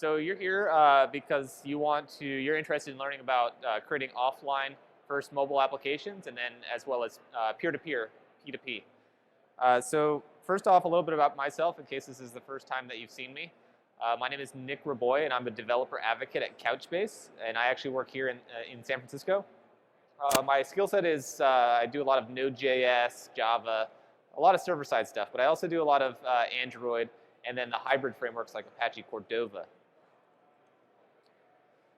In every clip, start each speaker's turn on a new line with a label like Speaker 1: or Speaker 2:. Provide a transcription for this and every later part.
Speaker 1: So you're here because you're interested in learning about creating offline first mobile applications, and then as well as peer-to-peer, P2P. So first off, a little bit about myself, in case this is the first time that you've seen me. My name is Nick Raboy, and I'm a developer advocate at Couchbase, and I actually work here in San Francisco. My skill set is I do a lot of Node.js, Java, a lot of server-side stuff, but I also do a lot of Android, and then the hybrid frameworks like Apache Cordova.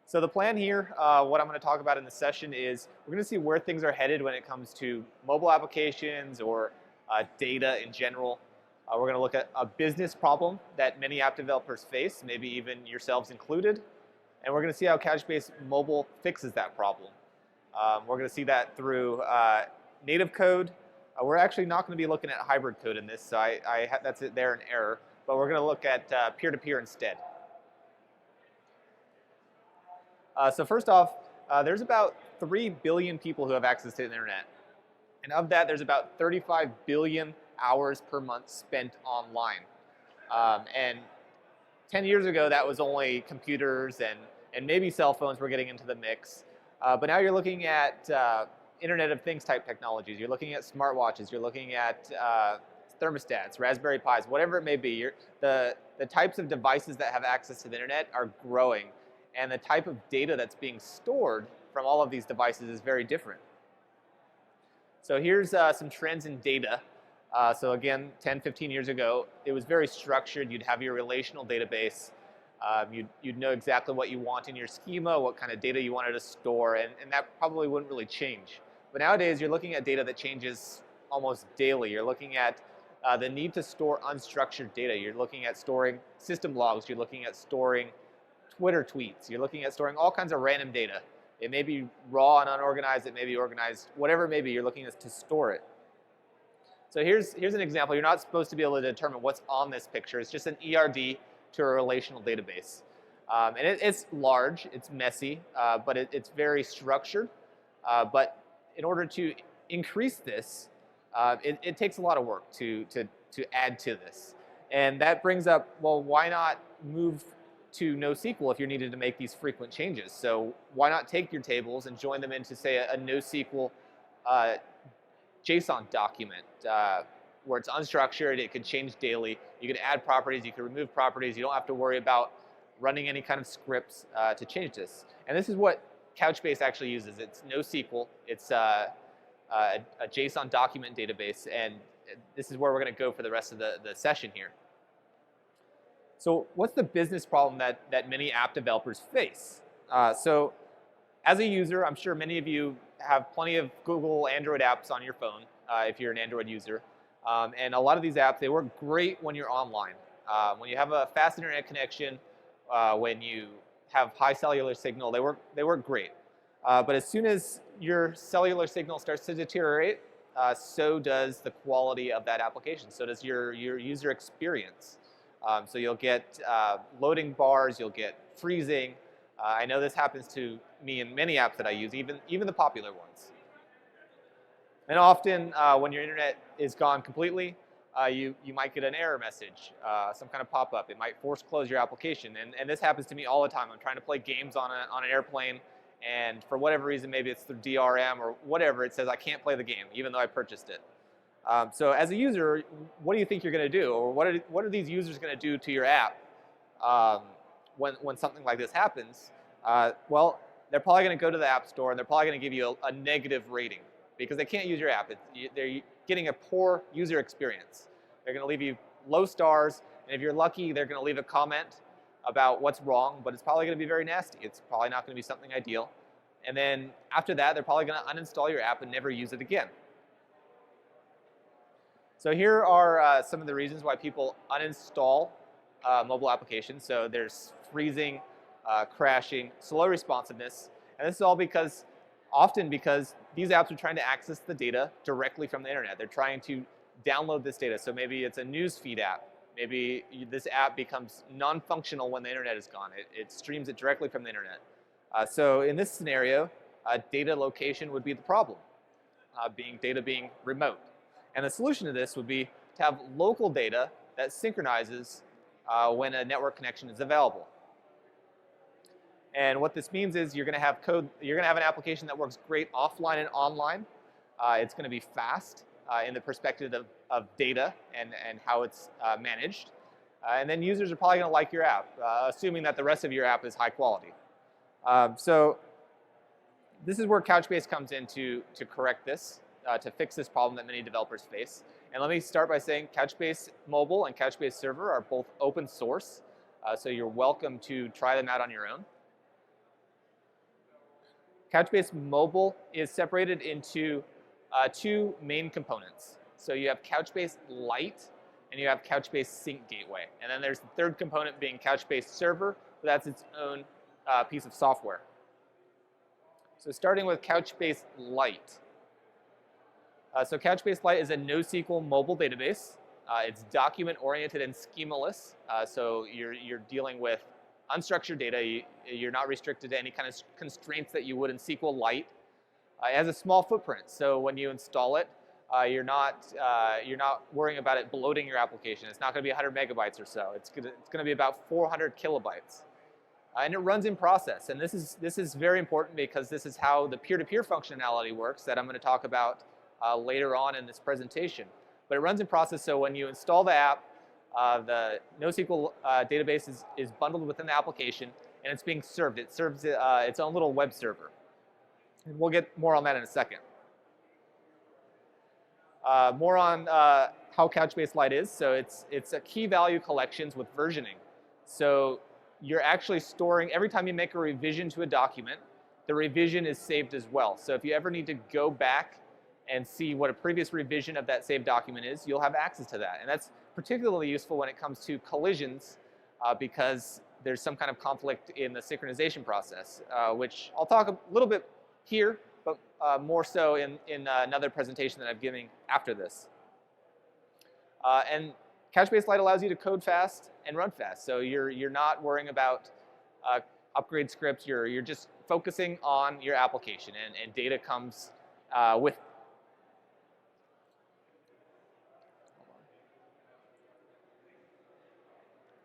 Speaker 1: So the plan here, what I'm going to talk about in this session is we're going to see where things are headed when it comes to mobile applications or data in general. We're going to look at a business problem that many app developers face, maybe even yourselves included. And we're going to see how Couchbase Mobile fixes that problem. We're going to see that through native code. We're actually not going to be looking at hybrid code in this, so that's it there, an error. But we're going to look at peer-to-peer instead. So first off, there's about 3 billion people who have access to the internet. And of that, there's about 35 billion hours per month spent online. And 10 years ago, that was only computers and maybe cell phones were getting into the mix. But now you're looking at Internet of Things type technologies. You're looking at smartwatches. You're looking at thermostats, Raspberry Pis, whatever it may be. The types of devices that have access to the internet are growing. And the type of data that's being stored from all of these devices is very different. So here's some trends in data. So again, 10, 15 years ago, it was very structured. You'd have your relational database. You'd know exactly what you want in your schema, what kind of data you wanted to store, and that probably wouldn't really change. But nowadays, you're looking at data that changes almost daily. You're looking at the need to store unstructured data. You're looking at storing system logs. You're looking at storing Twitter tweets. You're looking at storing all kinds of random data. It may be raw and unorganized. It may be organized. Whatever it may be, you're looking to store it. So here's an example. You're not supposed to be able to determine what's on this picture. It's just an ERD to a relational database. And it's large. It's messy, but it's very structured. But in order to increase this, it takes a lot of work to add to this. And that brings up, well, why not move to NoSQL if you're needed to make these frequent changes? So why not take your tables and join them into, say, a NoSQL JSON document where it's unstructured, it could change daily. You can add properties, you can remove properties. You don't have to worry about running any kind of scripts to change this. And this is what Couchbase actually uses. It's NoSQL. It's a JSON document database, and this is where we're going to go for the rest of the session here. So what's the business problem that many app developers face? So as a user, I'm sure many of you have plenty of Google Android apps on your phone if you're an Android user. And a lot of these apps, they work great when you're online. When you have a fast internet connection, when you have high cellular signal, they work great. But as soon as your cellular signal starts to deteriorate, so does the quality of that application. So does your user experience. So you'll get loading bars, you'll get freezing. I know this happens to me in many apps that I use, even the popular ones. And often when your internet is gone completely, you might get an error message, some kind of pop-up. It might force close your application. And this happens to me all the time. I'm trying to play games on an airplane, and for whatever reason, maybe it's through DRM or whatever, it says I can't play the game, even though I purchased it. So as a user, what do you think you're going to do? Or what are these users going to do to your app when something like this happens? Well, they're probably going to go to the App Store, and they're probably going to give you a negative rating because they can't use your app. They're getting a poor user experience. They're going to leave you low stars, and if you're lucky, they're going to leave a comment about what's wrong, but it's probably going to be very nasty. It's probably not going to be something ideal. And then after that, they're probably going to uninstall your app and never use it again. So here are some of the reasons why people uninstall mobile applications. So there's freezing, crashing, slow responsiveness. And this is all often because these apps are trying to access the data directly from the internet. They're trying to download this data. So maybe it's a newsfeed app. Maybe this app becomes non-functional when the internet is gone. It streams it directly from the internet. So in this scenario, data location would be the problem, data being remote. And the solution to this would be to have local data that synchronizes when a network connection is available. And what this means is you're going to have code. You're going to have an application that works great offline and online. It's going to be fast in the perspective of data and how it's managed. And then users are probably going to like your app, assuming that the rest of your app is high quality. So this is where Couchbase comes in to correct this, to fix this problem that many developers face. And let me start by saying Couchbase Mobile and Couchbase Server are both open source, so you're welcome to try them out on your own. Couchbase Mobile is separated into two main components. So you have Couchbase Lite and you have Couchbase Sync Gateway. And then there's the third component being Couchbase Server, but that's its own piece of software. So starting with Couchbase Lite. So Couchbase Lite is a NoSQL mobile database. It's document-oriented and schemaless. So you're dealing with unstructured data. You're not restricted to any kind of constraints that you would in SQLite. It has a small footprint, so when you install it, you're not worrying about it bloating your application. It's not going to be 100 megabytes or so. It's going to be about 400 kilobytes, and it runs in process. And this is very important because this is how the peer-to-peer functionality works that I'm going to talk about later on in this presentation. But it runs in process, so when you install the app, the NoSQL database is bundled within the application, and it's being served. It serves its own little web server. And we'll get more on that in a second. More on how Couchbase Lite is. So it's a key value collections with versioning. So you're actually storing, every time you make a revision to a document, the revision is saved as well. So if you ever need to go back and see what a previous revision of that saved document is, you'll have access to that. And that's particularly useful when it comes to collisions because there's some kind of conflict in the synchronization process, which I'll talk a little bit here, but more so in another presentation that I'm giving after this. And Couchbase Lite allows you to code fast and run fast. So you're not worrying about upgrade scripts. You're just focusing on your application, and data comes with.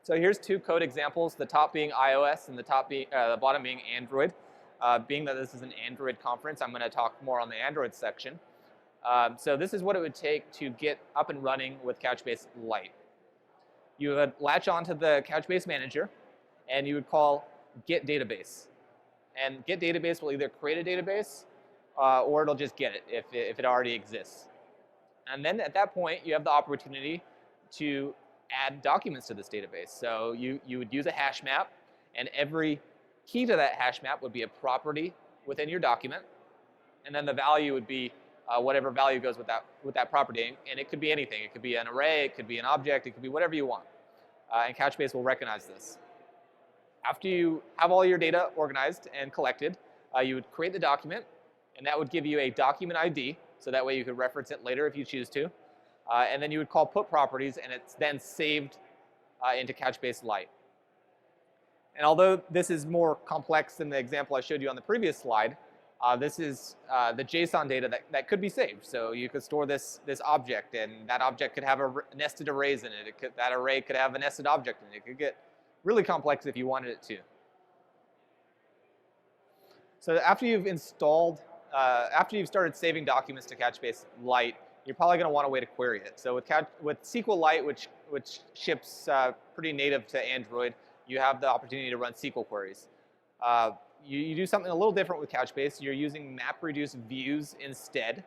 Speaker 1: So here's two code examples, the top being iOS and the bottom being Android. Being that this is an Android conference, I'm going to talk more on the Android section. So this is what it would take to get up and running with Couchbase Lite. You would latch onto the Couchbase manager, and you would call get database. And get database will either create a database, or it'll just get it if it already exists. And then at that point, you have the opportunity to add documents to this database. So you would use a hash map, and every key to that hash map would be a property within your document, and then the value would be whatever value goes with that property, and it could be anything. It could be an array, it could be an object, it could be whatever you want, and Couchbase will recognize this. After you have all your data organized and collected, you would create the document, and that would give you a document ID, so that way you could reference it later if you choose to, and then you would call put properties, and it's then saved into Couchbase Lite. And although this is more complex than the example I showed you on the previous slide, this is the JSON data that could be saved. So you could store this object, and that object could have nested arrays in it. That array could have a nested object in it. It could get really complex if you wanted it to. So after you've installed, after you've started saving documents to Couchbase Lite, you're probably going to want a way to query it. So with SQLite, which ships pretty native to Android, you have the opportunity to run SQL queries. You do something a little different with Couchbase. You're using MapReduce views instead.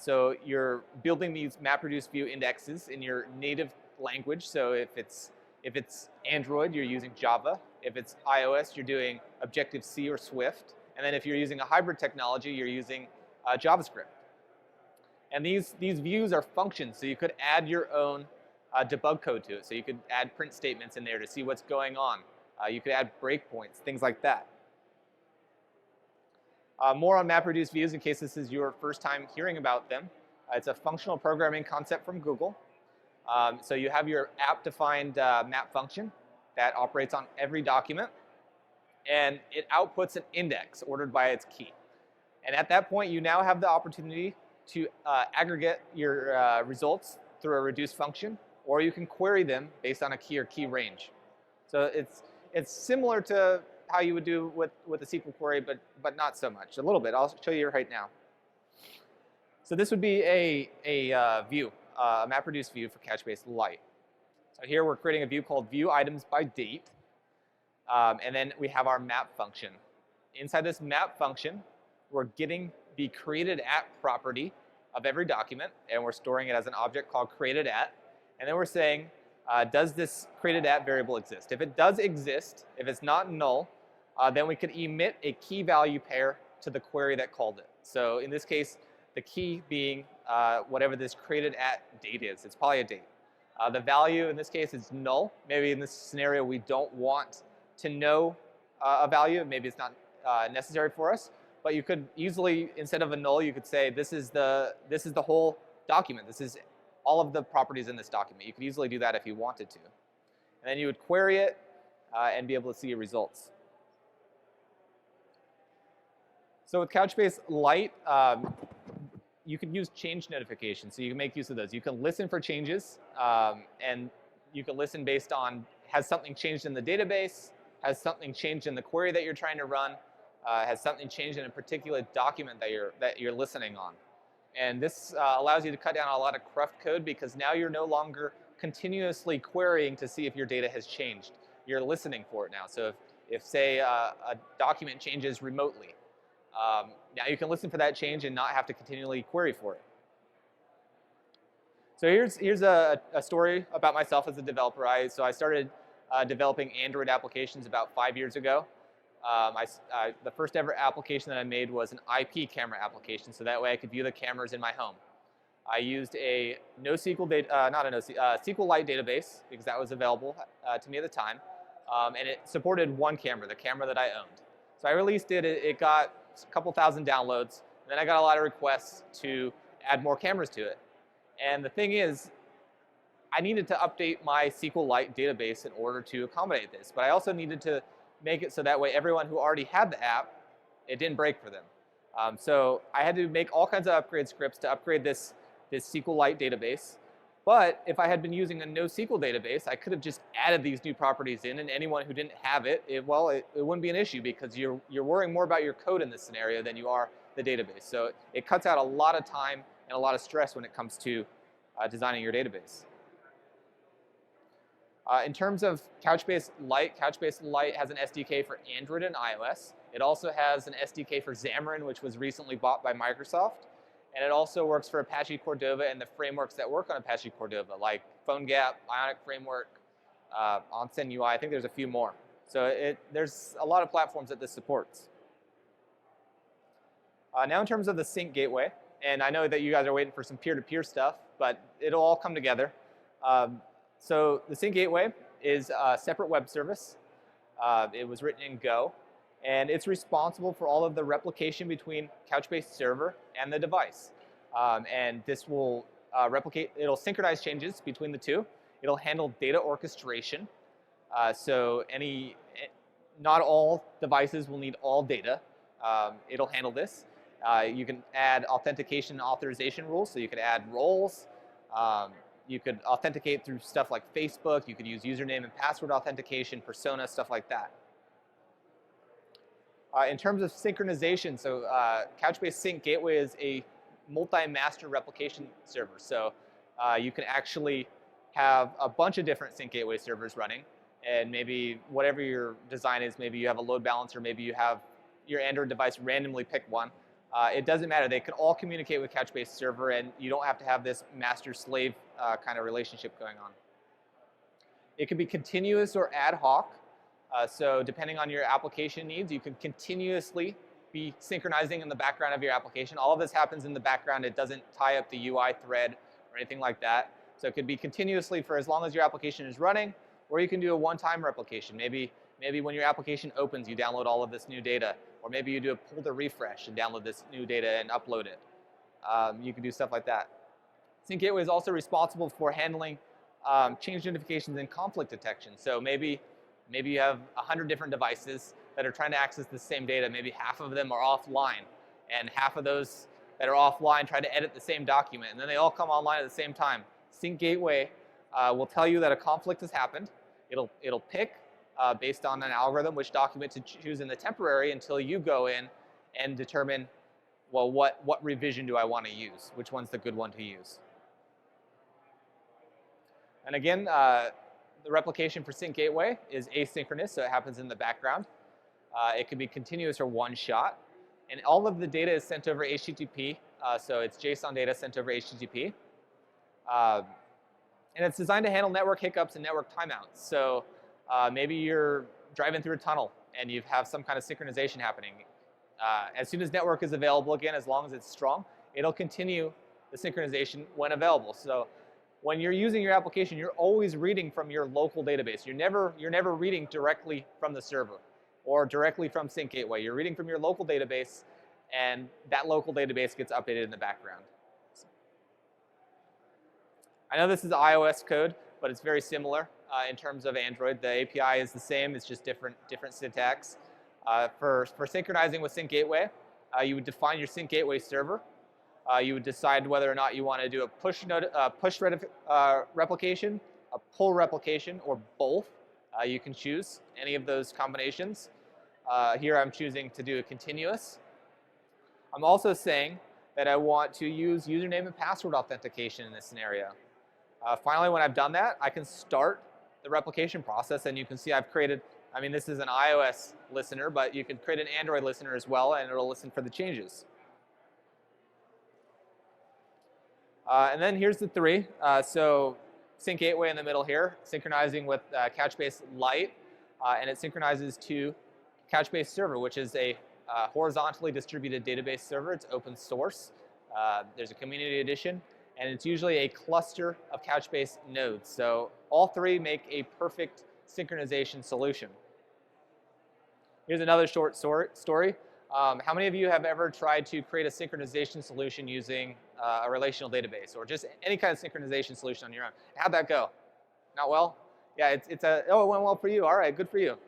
Speaker 1: So you're building these MapReduce view indexes in your native language. So if it's Android, you're using Java. If it's iOS, you're doing Objective-C or Swift. And then if you're using a hybrid technology, you're using JavaScript. And these views are functions, so you could add your own debug code to it. So you could add print statements in there to see what's going on. You could add breakpoints, things like that. More on MapReduce views in case this is your first time hearing about them. It's a functional programming concept from Google. So you have your app-defined map function that operates on every document, and it outputs an index ordered by its key. And at that point, you now have the opportunity to aggregate your results through a reduce function, or you can query them based on a key or key range. So it's similar to how you would do with a SQL query, but not so much. A little bit. I'll show you right now. So this would be a view, a MapReduce view for Couchbase Lite. So here we're creating a view called View Items by Date, and then we have our map function. Inside this map function, we're getting the created at property of every document, and we're storing it as an object called created at. And then we're saying, does this created at variable exist? If it does exist, if it's not null, then we could emit a key value pair to the query that called it. So in this case, the key being whatever this created at date is. It's probably a date. The value in this case is null. Maybe in this scenario we don't want to know a value. Maybe it's not necessary for us. But you could easily, instead of a null, you could say this is the whole document. This is all of the properties in this document. You could easily do that if you wanted to. And then you would query it and be able to see your results. So with Couchbase Lite, you can use change notifications, so you can make use of those. You can listen for changes, and you can listen based on, has something changed in the database, has something changed in the query that you're trying to run, has something changed in a particular document that you're listening on. And this allows you to cut down a lot of cruft code, because now you're no longer continuously querying to see if your data has changed. You're listening for it now. So if say, a document changes remotely, now you can listen for that change and not have to continually query for it. So here's a story about myself as a developer. So I started developing Android applications about 5 years ago. The first ever application that I made was an IP camera application, so that way I could view the cameras in my home. I used a SQLite database, because that was available to me at the time, and it supported one camera, the camera that I owned. So I released it. It got a couple thousand downloads, and then I got a lot of requests to add more cameras to it. And the thing is, I needed to update my SQLite database in order to accommodate this, but I also needed to make it so that way everyone who already had the app, it didn't break for them. So I had to make all kinds of upgrade scripts to upgrade this SQLite database. But if I had been using a NoSQL database, I could have just added these new properties in, and anyone who didn't have it, it wouldn't be an issue, because you're worrying more about your code in this scenario than you are the database. So it cuts out a lot of time and a lot of stress when it comes to designing your database. In terms of Couchbase Lite has an SDK for Android and iOS. It also has an SDK for Xamarin, which was recently bought by Microsoft. And it also works for Apache Cordova and the frameworks that work on Apache Cordova, like PhoneGap, Ionic Framework, Onsen UI. I think there's a few more. So there's a lot of platforms that this supports. Now in terms of the sync gateway, and I know that you guys are waiting for some peer-to-peer stuff, but it'll all come together. So the sync gateway is a separate web service. It was written in Go, and it's responsible for all of the replication between Couchbase server and the device. And this will it'll synchronize changes between the two. It'll handle data orchestration. So not all devices will need all data. It'll handle this. You can add authentication and authorization rules, so you can add roles. You could authenticate through stuff like Facebook. You could use username and password authentication, persona, stuff like that. In terms of synchronization, so Couchbase Sync Gateway is a multi-master replication server. So you can actually have a bunch of different Sync Gateway servers running, and maybe whatever your design is, maybe you have a load balancer, maybe you have your Android device randomly pick one. It doesn't matter. They can all communicate with Couchbase server, and you don't have to have this master-slave kind of relationship going on. It can be continuous or ad hoc. So depending on your application needs, you can continuously be synchronizing in the background of your application. All of this happens in the background. It doesn't tie up the UI thread or anything like that. So it could be continuously for as long as your application is running, or you can do a one-time replication. Maybe when your application opens, you download all of this new data, or maybe you do a pull to refresh and download this new data and upload it. You can do stuff like that. Sync Gateway is also responsible for handling change notifications and conflict detection. So maybe you have 100 different devices that are trying to access the same data. Maybe half of them are offline, and half of those that are offline try to edit the same document, and then they all come online at the same time. Sync Gateway will tell you that a conflict has happened. It'll pick based on an algorithm which document to choose in the temporary until you go in and determine, well, what revision do I want to use? Which one's the good one to use? And again, the replication for Sync Gateway is asynchronous, so it happens in the background. It can be continuous or one-shot. And all of the data is sent over HTTP, so it's JSON data sent over HTTP. And it's designed to handle network hiccups and network timeouts. So maybe you're driving through a tunnel and you have some kind of synchronization happening. As soon as network is available again, as long as it's strong, it'll continue the synchronization when available. So when you're using your application, you're always reading from your local database. You're never reading directly from the server or directly from Sync Gateway. You're reading from your local database, and that local database gets updated in the background. I know this is iOS code, but it's very similar in terms of Android. The API is the same, it's just different syntax. For synchronizing with Sync Gateway, you would define your Sync Gateway server. You would decide whether or not you want to do a push replication, a pull replication, or both. You can choose any of those combinations. Here I'm choosing to do a continuous. I'm also saying that I want to use username and password authentication in this scenario. Finally, when I've done that, I can start the replication process, and you can see I've created, I mean, this is an iOS listener, but you can create an Android listener as well, and it'll listen for the changes. And then here's the three. So Sync Gateway in the middle here, synchronizing with Couchbase Lite, and it synchronizes to Couchbase Server, which is a horizontally distributed database server. It's open source. There's a community edition, and it's usually a cluster of Couchbase nodes. So all three make a perfect synchronization solution. Here's another short story. How many of you have ever tried to create a synchronization solution using a relational database, or just any kind of synchronization solution on your own? How'd that go? Not well? Yeah, oh, it went well for you. All right, good for you.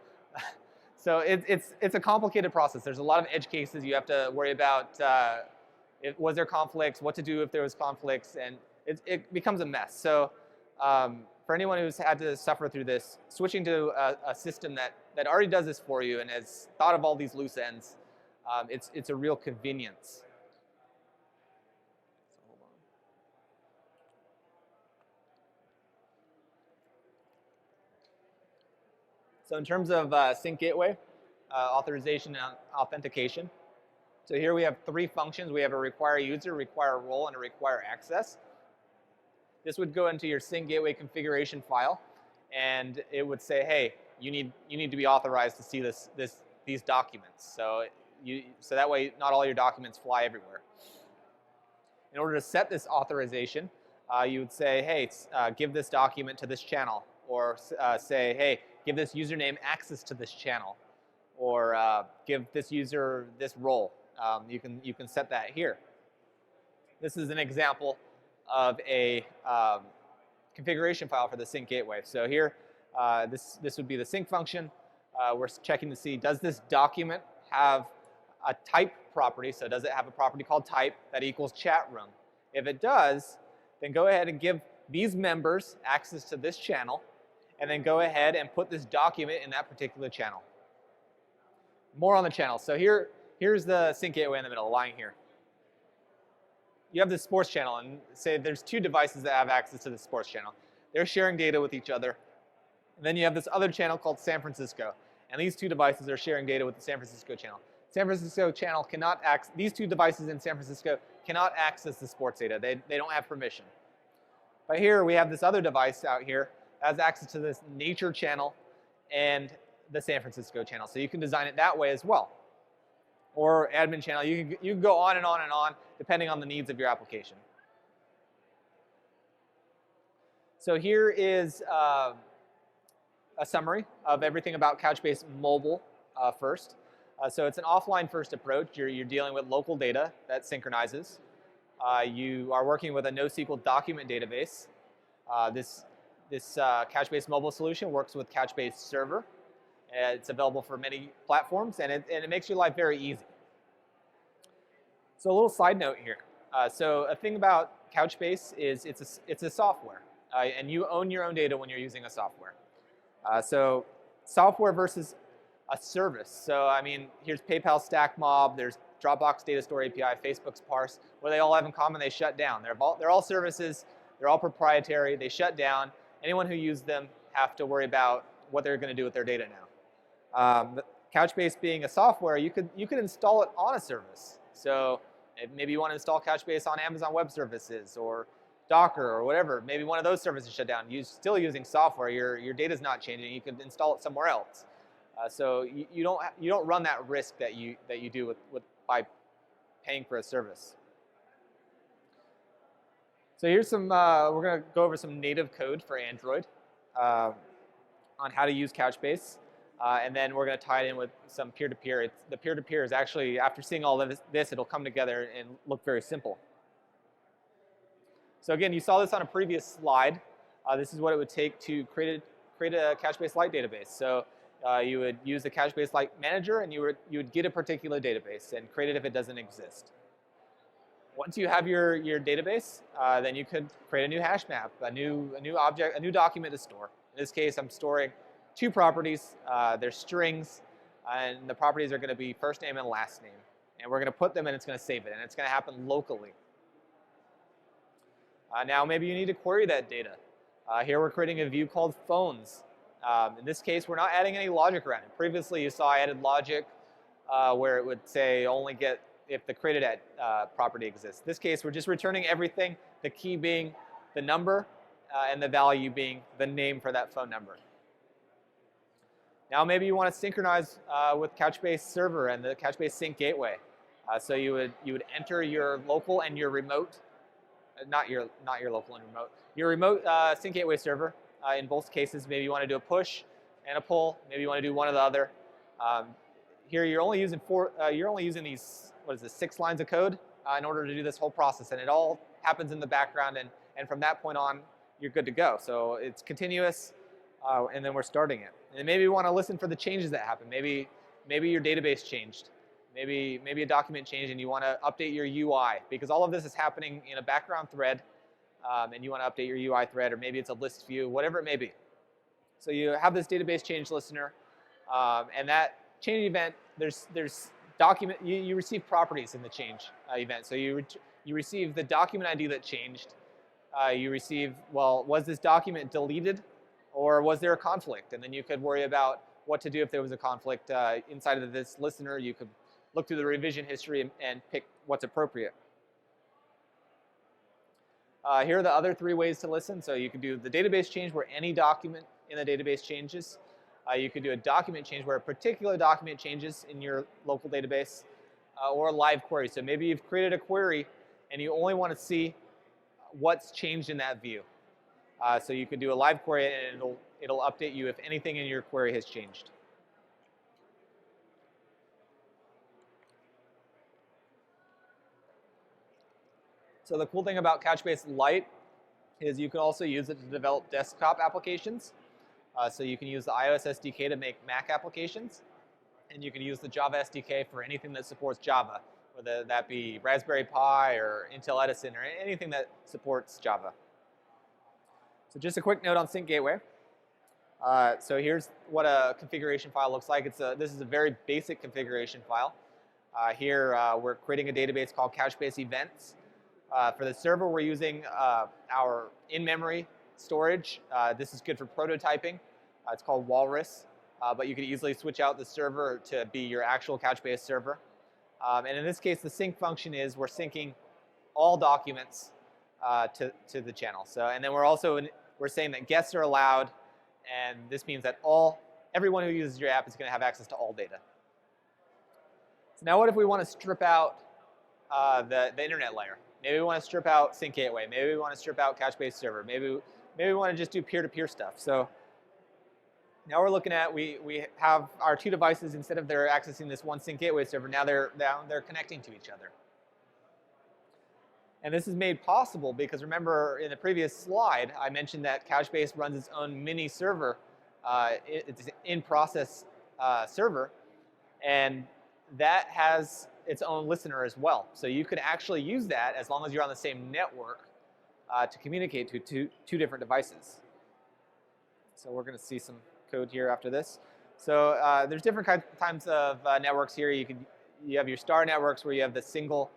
Speaker 1: So it's a complicated process. There's a lot of edge cases you have to worry about. Was there conflicts? What to do if there was conflicts? And it becomes a mess. So for anyone who's had to suffer through this, switching to a system that already does this for you and has thought of all these loose ends, it's a real convenience. So in terms of Sync Gateway, authorization and authentication. So here we have three functions. We have a require user, require role, and a require access. This would go into your Sync Gateway configuration file, and it would say, hey, you need to be authorized to see these documents. So that way, not all your documents fly everywhere. In order to set this authorization, you would say, hey, give this document to this channel, or say, hey, give this username access to this channel, or give this user this role. You can set that here. This is an example of a configuration file for the Sync Gateway. So here, this would be the sync function. We're checking to see, does this document have a type property? So does it have a property called type that equals chat room? If it does, then go ahead and give these members access to this channel, and then go ahead and put this document in that particular channel. More on the channel. So here's the Sync Gateway in the middle, lying here. You have this sports channel, and say there's two devices that have access to the sports channel. They're sharing data with each other. And then you have this other channel called San Francisco, and these two devices are sharing data with the San Francisco channel. San Francisco channel cannot access, these two devices in San Francisco cannot access the sports data. They don't have permission. But here we have this other device out here that has access to this nature channel and the San Francisco channel. So you can design it that way as well. Or admin channel. You can go on and on and on, depending on the needs of your application. So here is a summary of everything about Couchbase Mobile first. So it's an offline first approach. You're dealing with local data that synchronizes. You are working with a NoSQL document database. This Couchbase Mobile solution works with Couchbase Server. It's available for many platforms, and it makes your life very easy. So a little side note here. So a thing about Couchbase is it's a software, and you own your own data when you're using a software. So software versus a service. So I mean, here's PayPal Stack Mob, there's Dropbox Data Store API, Facebook's Parse. What do they all have in common? They shut down. They're all services. They're all proprietary. They shut down. Anyone who used them have to worry about what they're going to do with their data now. Couchbase being a software, you could install it on a service. So maybe you want to install Couchbase on Amazon Web Services or Docker or whatever. Maybe one of those services shut down. You're still using software. Your data's not changing. You could install it somewhere else. So you don't run that risk that you do by paying for a service. So here's some, we're going to go over some native code for Android on how to use Couchbase. And then we're going to tie it in with some peer-to-peer. The peer-to-peer is actually, after seeing all of this, it'll come together and look very simple. So again, you saw this on a previous slide. This is what it would take to create a Couchbase Lite database. So you would use the Couchbase Lite manager, and you would get a particular database and create it if it doesn't exist. Once you have your database, then you could create a new hash map, a new object, a new document to store. In this case, I'm storing 2 properties. They're strings, and the properties are going to be first name and last name. And we're going to put them, and it's going to save it, and it's going to happen locally. Now, maybe you need to query that data. Here we're creating a view called phones. In this case, we're not adding any logic around it. Previously, you saw I added logic where it would say only get if the created at property exists. In this case, we're just returning everything, the key being the number and the value being the name for that phone number. Now, maybe you want to synchronize with Couchbase Server and the Couchbase Sync Gateway. So you would enter your local and your remote, not your local and remote, your remote Sync Gateway server. In both cases, maybe you want to do a push and a pull. Maybe you want to do one or the other. Here, you're only using these 6 lines of code in order to do this whole process, and it all happens in the background. And from that point on, you're good to go. So it's continuous, and then we're starting it. And maybe you want to listen for the changes that happen. Maybe your database changed. Maybe a document changed, and you want to update your UI, because all of this is happening in a background thread. And you want to update your UI thread, or maybe it's a list view, whatever it may be. So you have this database change listener, and that change event, there's document, you receive properties in the change event. So you receive the document ID that changed. You receive, well, was this document deleted, or was there a conflict? And then you could worry about what to do if there was a conflict inside of this listener. You could look through the revision history and pick what's appropriate. Here are the other 3 ways to listen. So you could do the database change where any document in the database changes. You could do a document change where a particular document changes in your local database, or a live query. So maybe you've created a query and you only want to see what's changed in that view. So you could do a live query, and it'll update you if anything in your query has changed. So the cool thing about Couchbase Lite is you can also use it to develop desktop applications. So you can use the iOS SDK to make Mac applications, and you can use the Java SDK for anything that supports Java, whether that be Raspberry Pi or Intel Edison or anything that supports Java. So just a quick note on Sync Gateway. So here's what a configuration file looks like. This is a very basic configuration file. Here we're creating a database called Couchbase Events. For the server, we're using our in-memory storage. This is good for prototyping. It's called Walrus, but you could easily switch out the server to be your actual Couchbase server. And in this case, the sync function is we're syncing all documents to the channel. So, and then we're saying that guests are allowed, and this means that everyone who uses your app is going to have access to all data. So now, what if we want to strip out the internet layer? Maybe we want to strip out Sync Gateway. Maybe we want to strip out Couchbase Server. Maybe we want to just do peer-to-peer stuff. So now we're looking at, we have our 2 devices. Instead of they're accessing this one Sync Gateway server, now they're connecting to each other. And this is made possible because, remember, in the previous slide, I mentioned that Couchbase runs its own mini server. It's an in-process server, and that has its own listener as well. So you can actually use that as long as you're on the same network to communicate to two different devices. So we're going to see some code here after this. So there's different types of networks here. You have your star networks where you have the single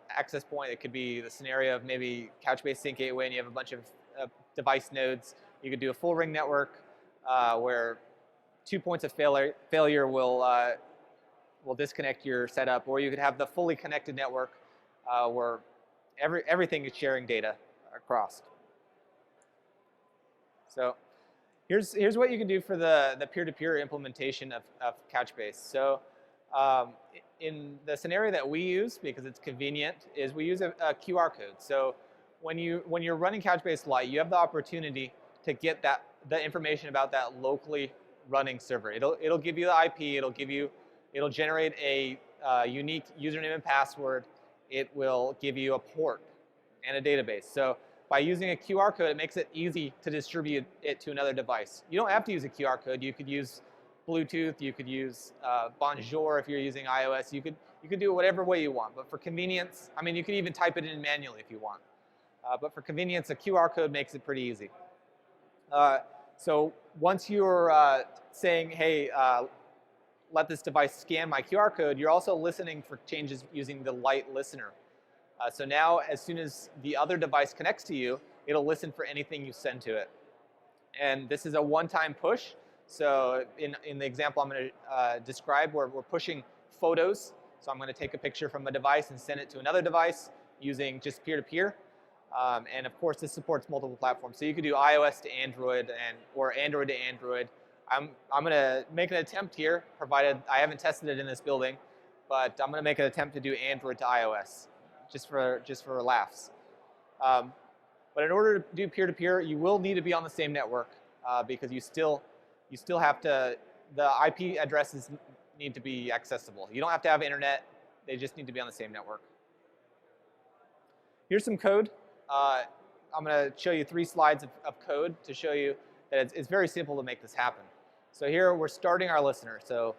Speaker 1: access point. It could be the scenario of maybe Couchbase Sync Gateway, and you have a bunch of device nodes. You could do a full ring network where 2 points of failure will disconnect your setup, or you could have the fully connected network where everything is sharing data across. So here's what you can do for the peer-to-peer implementation of Couchbase. So in the scenario that we use, because it's convenient, is we use a QR code. So when you're running Couchbase Lite, you have the opportunity to get the information about that locally running server. It'll give you the IP. It'll generate a unique username and password. It will give you a port and a database. So by using a QR code, it makes it easy to distribute it to another device. You don't have to use a QR code. You could use Bluetooth. You could use Bonjour if you're using iOS. You could do it whatever way you want. But for convenience, I mean, you could even type it in manually if you want. But for convenience, a QR code makes it pretty easy. So once you're saying, hey, let this device scan my QR code, you're also listening for changes using the Lite listener. So now, as soon as the other device connects to you, it'll listen for anything you send to it. And this is a one-time push. So in the example I'm going to describe, we're pushing photos. So I'm going to take a picture from a device and send it to another device using just peer-to-peer. And of course, this supports multiple platforms. So you could do iOS to Android or Android to Android. I'm going to make an attempt here, provided I haven't tested it in this building, but I'm going to make an attempt to do Android to iOS, just for laughs. But in order to do peer-to-peer, you will need to be on the same network because you still have to. The IP addresses need to be accessible. You don't have to have internet; they just need to be on the same network. Here's some code. I'm going to show you 3 slides of code to show you that it's very simple to make this happen. So here we're starting our listener. So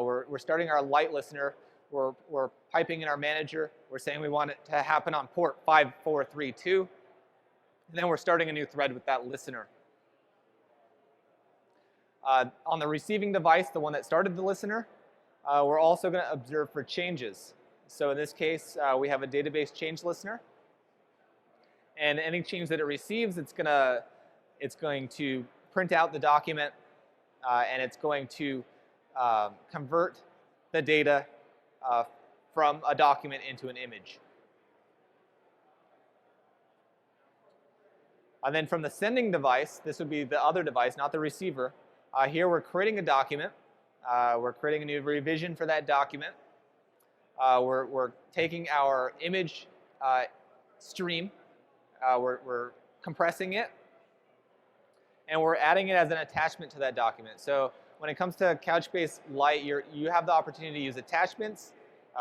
Speaker 1: we're starting our Lite listener. We're piping in our manager. We're saying we want it to happen on port 5432. And then we're starting a new thread with that listener. On the receiving device, the one that started the listener, we're also going to observe for changes. So in this case, we have a database change listener. And any change that it receives, it's going to print out the document, and it's going to convert the data from a document into an image. And then from the sending device, this would be the other device, not the receiver. Here we're creating a document. We're creating a new revision for that document. We're taking our image stream. We're compressing it, and we're adding it as an attachment to that document. So when it comes to Couchbase Lite, you have the opportunity to use attachments,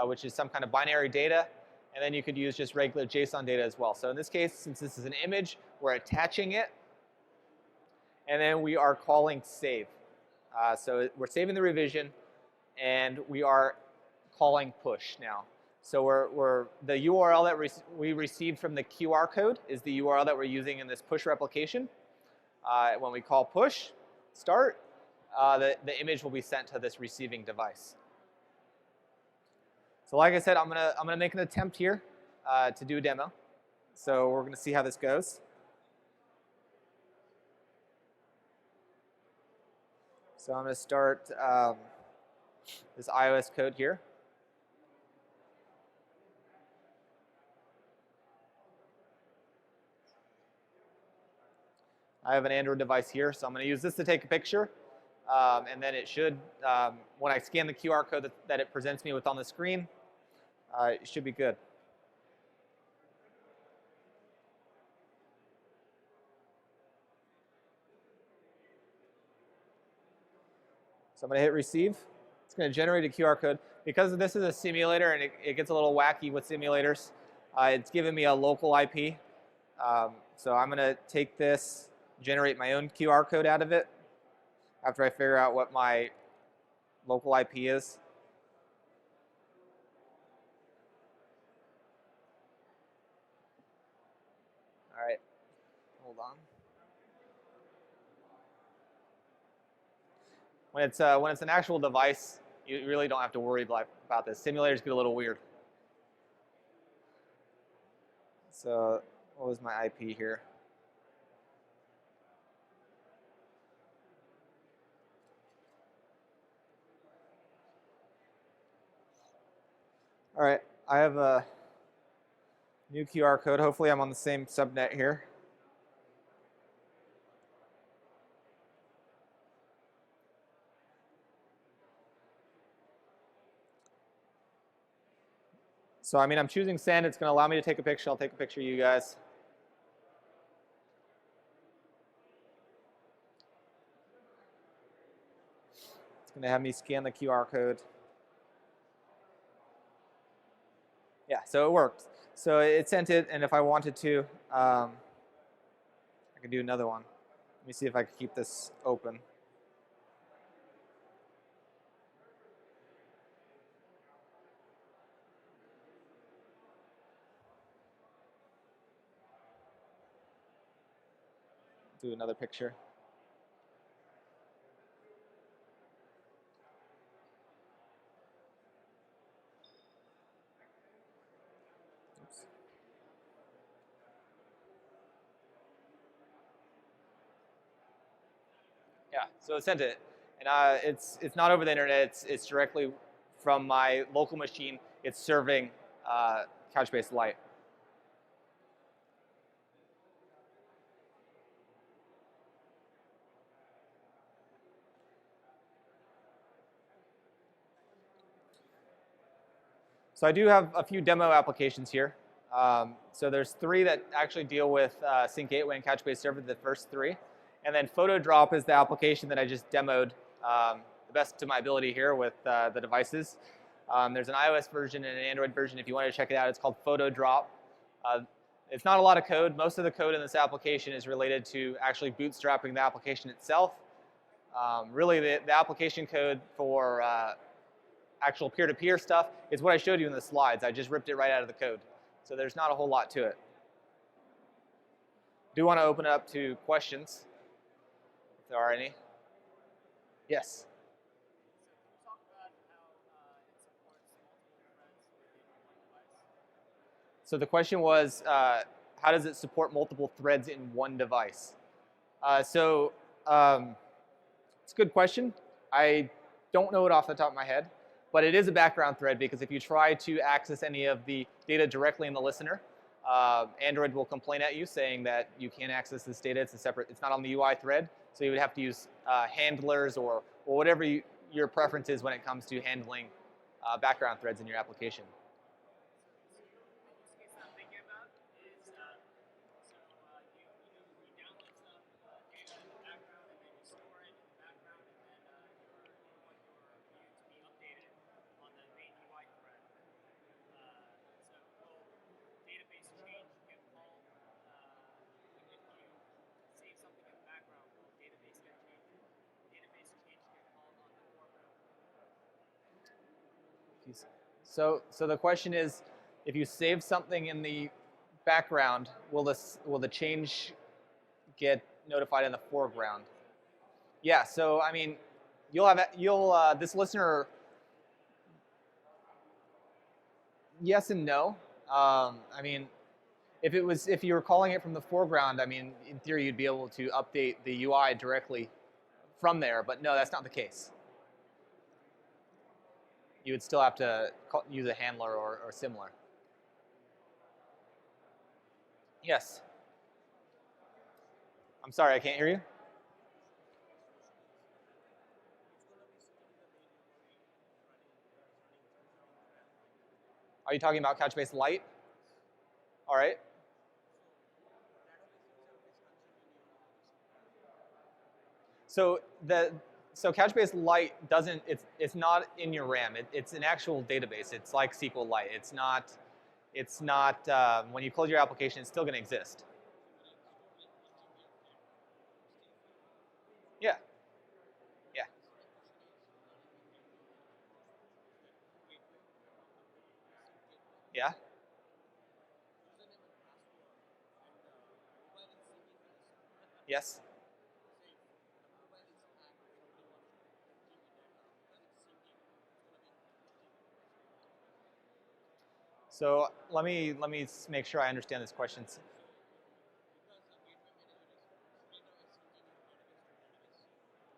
Speaker 1: which is some kind of binary data, and then you could use just regular JSON data as well. So in this case, since this is an image, we're attaching it, and then we are calling save. So we're saving the revision, and we are calling push now. So the URL that we received from the QR code is the URL that we're using in this push replication. When we call push start, the image will be sent to this receiving device. So like I said, I'm gonna make an attempt here to do a demo. So we're gonna see how this goes. So I'm gonna start this iOS code here. I have an Android device here, so I'm going to use this to take a picture. And then it should, when I scan the QR code that it presents me with on the screen, it should be good. So I'm going to hit receive. It's going to generate a QR code. Because this is a simulator and it gets a little wacky with simulators, it's giving me a local IP. So I'm going to take this, generate my own QR code out of it after I figure out what my local IP is. All right, hold on. When it's an actual device, you really don't have to worry about this. Simulators get a little weird. So what was my IP here? All right, I have a new QR code. Hopefully I'm on the same subnet here. So I mean, I'm choosing send. It's going to allow me to take a picture. I'll take a picture of you guys. It's going to have me scan the QR code. Yeah, so it worked. So it sent it, and if I wanted to, I can do another one. Let me see if I can keep this open. Do another picture. Oops. Yeah, so it sent it, and it's not over the internet. It's directly from my local machine. It's serving Couchbase Lite. So I do have a few demo applications here. So there's 3 that actually deal with Sync Gateway and Couchbase Server, the first 3. And then PhotoDrop is the application that I just demoed the best to my ability here with the devices. There's an iOS version and an Android version. If you want to check it out, it's called PhotoDrop. It's not a lot of code. Most of the code in this application is related to actually bootstrapping the application itself. Really, the application code for actual peer-to-peer stuff is what I showed you in the slides. I just ripped it right out of the code. So there's not a whole lot to it. Do want to open it up to questions, if there are any. Yes? So the question was, how does it support multiple threads in one device? It's a good question. I don't know it off the top of my head. But it is a background thread because if you try to access any of the data directly in the listener, Android will complain at you saying that you can't access this data. It's not on the UI thread. So you would have to use handlers or whatever your preference is when it comes to handling background threads in your application. So the question is, if you save something in the background, will the change get notified in the foreground? Yeah. So I mean, this listener. Yes and no. I mean, if you were calling it from the foreground, I mean, in theory, you'd be able to update the UI directly from there. But no, that's not the case. You would still have to use a handler or similar. Yes. I'm sorry, I can't hear you. Are you talking about Couchbase Lite? All right. So Couchbase Lite doesn't. It's not in your RAM. It's an actual database. It's like SQLite. It's not. When you close your application, it's still going to exist. Yeah. Yeah. Yeah. Yes. So let me make sure I understand this question.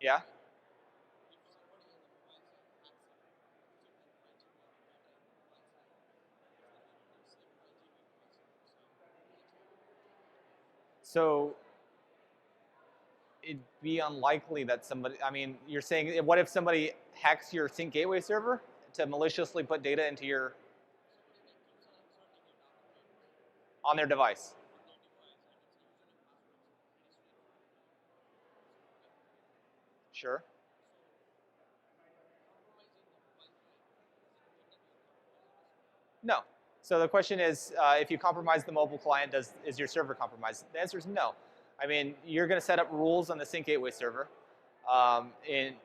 Speaker 1: Yeah. So it'd be unlikely that somebody, I mean, you're saying, what if somebody hacks your sync gateway server to maliciously put data into your, on their device? Sure. No. So the question is, if you compromise the mobile client, is your server compromised? The answer is no. I mean, you're going to set up rules on the sync gateway server. In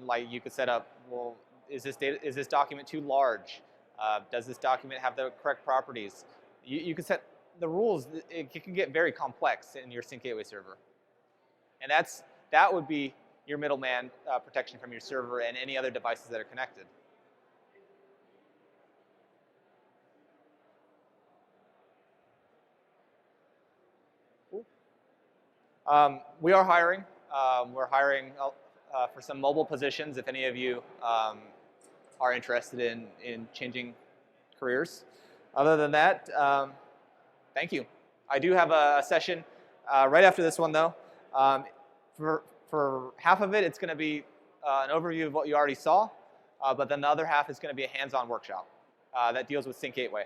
Speaker 1: like you could set up, well, is this document too large? Does this document have the correct properties? You can set the rules. It can get very complex in your sync gateway server, and that would be your middleman protection from your server and any other devices that are connected. We are hiring. We're hiring for some mobile positions if any of you are interested in changing careers. Other than that, thank you. I do have a session right after this one, though. For half of it, it's going to be an overview of what you already saw, but then the other half is going to be a hands-on workshop that deals with Sync Gateway.